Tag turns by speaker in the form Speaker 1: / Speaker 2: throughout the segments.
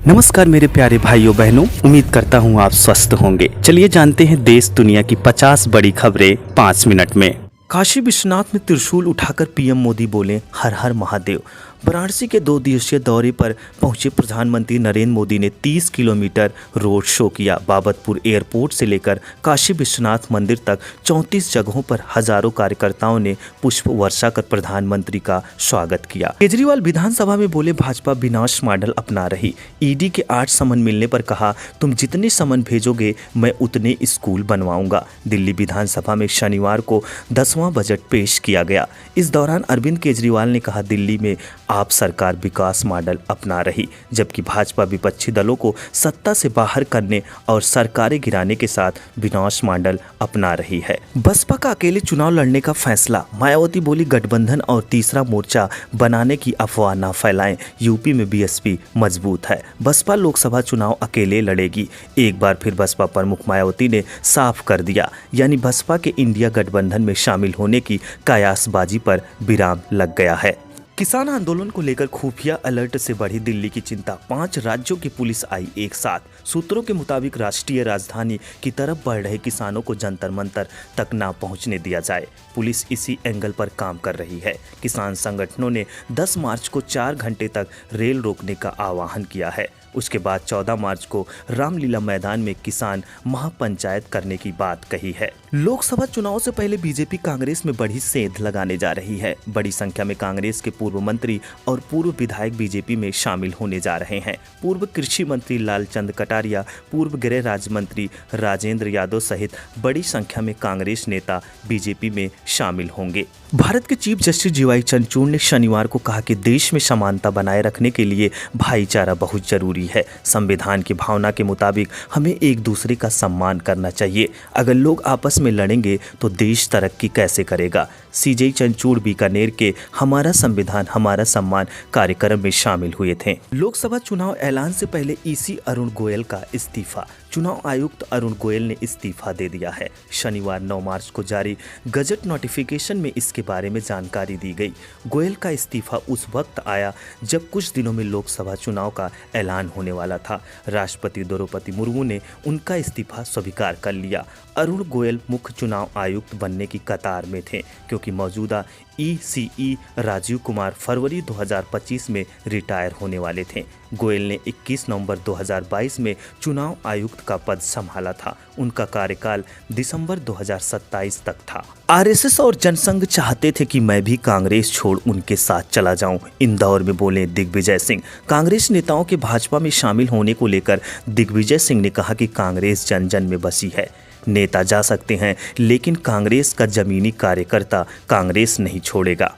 Speaker 1: नमस्कार मेरे प्यारे भाइयों बहनों, उम्मीद करता हूँ आप स्वस्थ होंगे। चलिए जानते हैं देश दुनिया की 50 बड़ी खबरें 5 मिनट में। काशी विश्वनाथ में त्रिशूल उठाकर पीएम मोदी बोले हर हर महादेव। वाराणसी के 2 दिवसीय दौरे पर पहुंचे प्रधानमंत्री नरेंद्र मोदी ने 30 किलोमीटर रोड शो किया। बाबतपुर एयरपोर्ट से लेकर काशी विश्वनाथ मंदिर तक 34 जगहों पर हजारों कार्यकर्ताओं ने पुष्प वर्षा कर प्रधानमंत्री का स्वागत किया। केजरीवाल विधानसभा में बोले भाजपा विनाश मॉडल अपना रही। ईडी के 8 समन मिलने पर कहा तुम जितने समन भेजोगे मैं उतने स्कूल बनवाऊंगा। दिल्ली विधानसभा में शनिवार को 10वां बजट पेश किया गया। इस दौरान अरविंद केजरीवाल ने कहा दिल्ली में आप सरकार विकास मॉडल अपना रही, जबकि भाजपा विपक्षी दलों को सत्ता से बाहर करने और सरकारें गिराने के साथ विनाश मॉडल अपना रही है। बसपा का अकेले चुनाव लड़ने का फैसला। मायावती बोली गठबंधन और तीसरा मोर्चा बनाने की अफवाह न फैलाएं। यूपी में बीएसपी मजबूत है। बसपा लोकसभा चुनाव अकेले लड़ेगी। एक बार फिर बसपा प्रमुख मायावती ने साफ कर दिया, यानी बसपा के इंडिया गठबंधन में शामिल होने की कयासबाजी पर विराम लग गया है। किसान आंदोलन को लेकर खुफिया अलर्ट से बढ़ी दिल्ली की चिंता। 5 राज्यों की पुलिस आई एक साथ। सूत्रों के मुताबिक राष्ट्रीय राजधानी की तरफ बढ़ रहे किसानों को जंतर मंतर तक ना पहुंचने दिया जाए। पुलिस इसी एंगल पर काम कर रही है। किसान संगठनों ने 10 मार्च को 4 घंटे तक रेल रोकने का आह्वान किया है। उसके बाद 14 मार्च को रामलीला मैदान में किसान महापंचायत करने की बात कही है। लोकसभा चुनाव से पहले बीजेपी कांग्रेस में बड़ी सेंध लगाने जा रही है। बड़ी संख्या में कांग्रेस के पूर्व मंत्री और पूर्व विधायक बीजेपी में शामिल होने जा रहे हैं। पूर्व कृषि मंत्री लालचंद कटारिया, पूर्व गृह राज्य मंत्री राजेंद्र यादव सहित बड़ी संख्या में कांग्रेस नेता बीजेपी में शामिल होंगे। भारत के चीफ जस्टिस जीवाई चंद्रचूड़ ने शनिवार को कहा कि देश में समानता बनाए रखने के लिए भाईचारा बहुत जरूरी है। संविधान की भावना के मुताबिक हमें एक दूसरे का सम्मान करना चाहिए। अगर लोग आपस में लड़ेंगे तो देश तरक्की कैसे करेगा। सीजे चंद्रचूड़ बीकानेर के हमारा संविधान हमारा सम्मान कार्यक्रम में शामिल हुए थे। लोकसभा चुनाव ऐलान से पहले ईसी अरुण गोयल का इस्तीफा। चुनाव आयुक्त अरुण गोयल ने इस्तीफा दे दिया है। शनिवार 9 मार्च को जारी गजट नोटिफिकेशन में इसके बारे में जानकारी दी गई। गोयल का इस्तीफा उस वक्त आया जब कुछ दिनों में लोकसभा चुनाव का ऐलान होने वाला था। राष्ट्रपति द्रौपदी मुर्मू ने उनका इस्तीफा स्वीकार कर लिया। अरुण गोयल मुख्य चुनाव आयुक्त बनने की कतार में थे, क्योंकि मौजूदा ईसीई राजीव कुमार फरवरी 2025 में रिटायर होने वाले थे। गोयल ने 21 नवंबर 2022 में चुनाव आयुक्त का पद संभाला था। उनका कार्यकाल दिसंबर 2027 तक था। आरएसएस और जनसंघ चाहते थे कि मैं भी कांग्रेस छोड़ उनके साथ चला जाऊं। इंदौर में बोले दिग्विजय सिंह। कांग्रेस नेताओं के भाजपा में शामिल होने को लेकर दिग्विजय सिंह ने कहा कि कांग्रेस जन जन में बसी है। नेता जा सकते हैं, लेकिन कांग्रेस का जमीनी कार्यकर्ता कांग्रेस नहीं छोड़ेगा।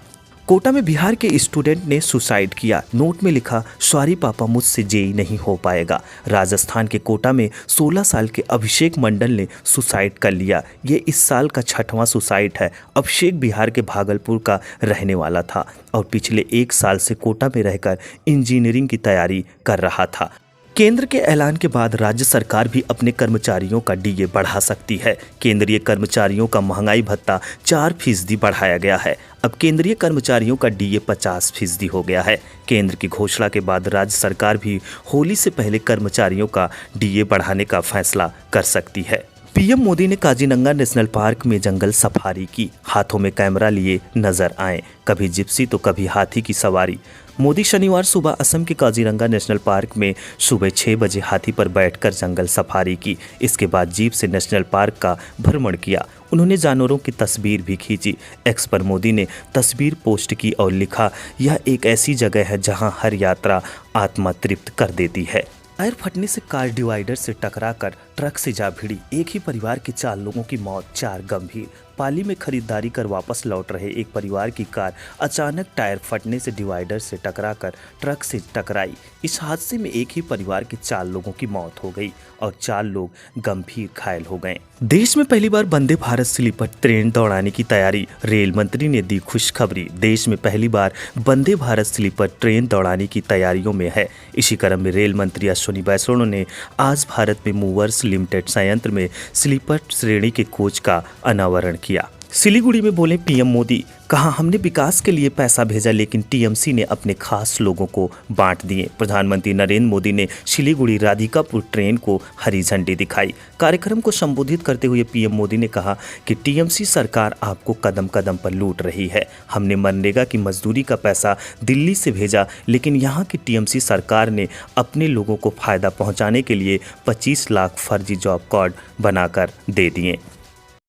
Speaker 1: कोटा में बिहार के स्टूडेंट ने सुसाइड किया। नोट में लिखा सॉरी पापा मुझसे जेई नहीं हो पाएगा। राजस्थान के कोटा में 16 साल के अभिषेक मंडल ने सुसाइड कर लिया। ये इस साल का 6वां सुसाइड है। अभिषेक बिहार के भागलपुर का रहने वाला था और पिछले 1 साल से कोटा में रहकर इंजीनियरिंग की तैयारी कर रहा था। केंद्र के ऐलान के बाद राज्य सरकार भी अपने कर्मचारियों का डीए बढ़ा सकती है। केंद्रीय कर्मचारियों का महंगाई भत्ता 4% बढ़ाया गया है। अब केंद्रीय कर्मचारियों का डीए 50% हो गया है। केंद्र की घोषणा के बाद राज्य सरकार भी होली से पहले कर्मचारियों का डीए बढ़ाने का फैसला कर सकती है। पीएम मोदी ने काजीरंगा नेशनल पार्क में जंगल सफारी की। हाथों में कैमरा लिए नजर आए, कभी जिप्सी तो कभी हाथी की सवारी। मोदी शनिवार सुबह असम के काजीरंगा नेशनल पार्क में सुबह 6 बजे हाथी पर बैठकर जंगल सफारी की। इसके बाद जीप से नेशनल पार्क का भ्रमण किया। उन्होंने जानवरों की तस्वीर भी खींची। एक्स पर मोदी ने तस्वीर पोस्ट की और लिखा, यह एक ऐसी जगह है जहां हर यात्रा आत्मा तृप्त कर देती है। टायर फटने से कार डिवाइडर से टकराकर ट्रक से जा भिड़ी। एक ही परिवार के 4 लोगों की मौत, 4 गंभीर। पाली में खरीदारी कर वापस लौट रहे एक परिवार की कार अचानक टायर फटने से डिवाइडर से टकराकर ट्रक से टकराई। इस हादसे में एक ही परिवार के 4 लोगों की मौत हो गई और 4 लोग गंभीर घायल हो गए। देश में पहली बार वंदे भारत स्लीपर ट्रेन दौड़ाने की तैयारी। रेल मंत्री ने दी खुशखबरी। देश में पहली बार वंदे भारत स्लीपर ट्रेन दौड़ाने की तैयारियों में है। इसी क्रम में रेल मंत्री अश्विनी वैष्णव ने आज भारत में मूवर्स लिमिटेड संयंत्र में स्लीपर श्रेणी के कोच का अनावरण किया। सिलीगुड़ी में बोले पीएम मोदी, कहा हमने विकास के लिए पैसा भेजा लेकिन टीएमसी ने अपने खास लोगों को बांट दिए। प्रधानमंत्री नरेंद्र मोदी ने सिलीगुड़ी राधिकापुर ट्रेन को हरी झंडी दिखाई। कार्यक्रम को संबोधित करते हुए पीएम मोदी ने कहा कि टीएमसी सरकार आपको कदम कदम पर लूट रही है। हमने मनरेगा की मजदूरी का पैसा दिल्ली से भेजा लेकिन यहाँ की टीएमसी सरकार ने अपने लोगों को फायदा पहुँचाने के लिए 25 लाख फर्जी जॉब कार्ड बनाकर दे दिए।